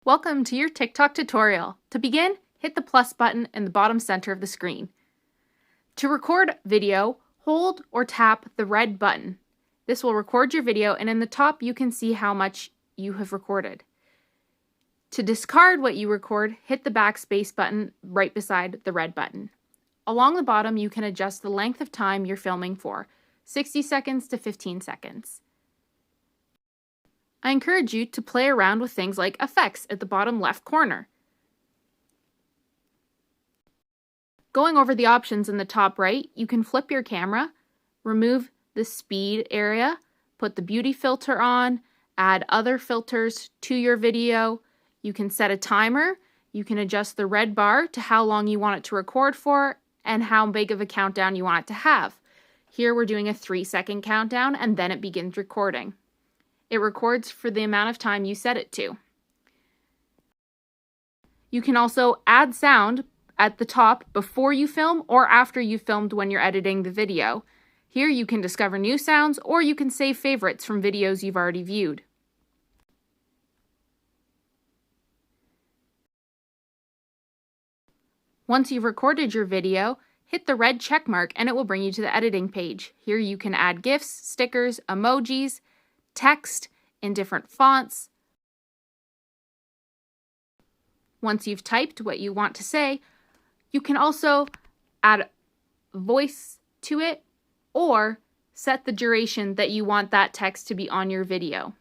Welcome to your TikTok tutorial. To begin, hit the plus button in the bottom center of the screen. To record video, hold or tap the red button. This will record your video, and in the top you can see how much you have recorded. To discard what you record, hit the backspace button right beside the red button. Along the bottom you can adjust the length of time you're filming for, 60 seconds to 15 seconds. I encourage you to play around with things like effects at the bottom left corner. Going over the options in the top right, you can flip your camera, remove the speed area, put the beauty filter on, add other filters to your video. You can set a timer, you can adjust the red bar to how long you want it to record for and how big of a countdown you want it to have. Here we're doing a 3-second countdown and then it begins recording. It records for the amount of time you set it to. You can also add sound at the top before you film or after you filmed when you're editing the video. Here you can discover new sounds or you can save favorites from videos you've already viewed. Once you've recorded your video, hit the red check mark and it will bring you to the editing page. Here you can add GIFs, stickers, emojis, text in different fonts. Once you've typed what you want to say, you can also add voice to it or set the duration that you want that text to be on your video.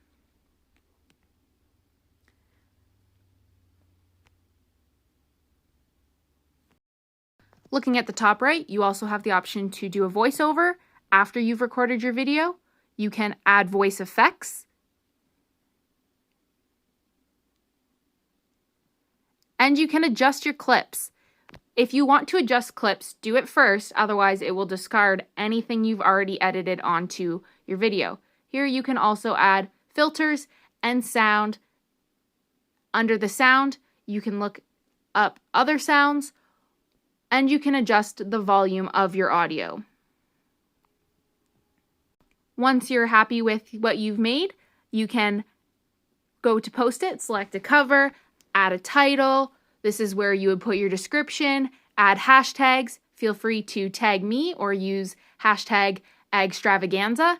Looking at the top right, you also have the option to do a voiceover after you've recorded your video. You can add voice effects. And you can adjust your clips. If you want to adjust clips, do it first, otherwise it will discard anything you've already edited onto your video. Here you can also add filters and sound. Under the sound, you can look up other sounds, and you can adjust the volume of your audio. Once you're happy with what you've made, you can go to post it, select a cover, add a title. This is where you would put your description, add hashtags. Feel free to tag me or use hashtag extravaganza.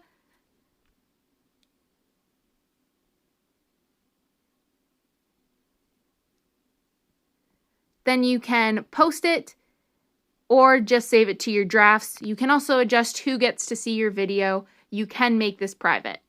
Then you can post it or just save it to your drafts. You can also adjust who gets to see your video. You can make this private.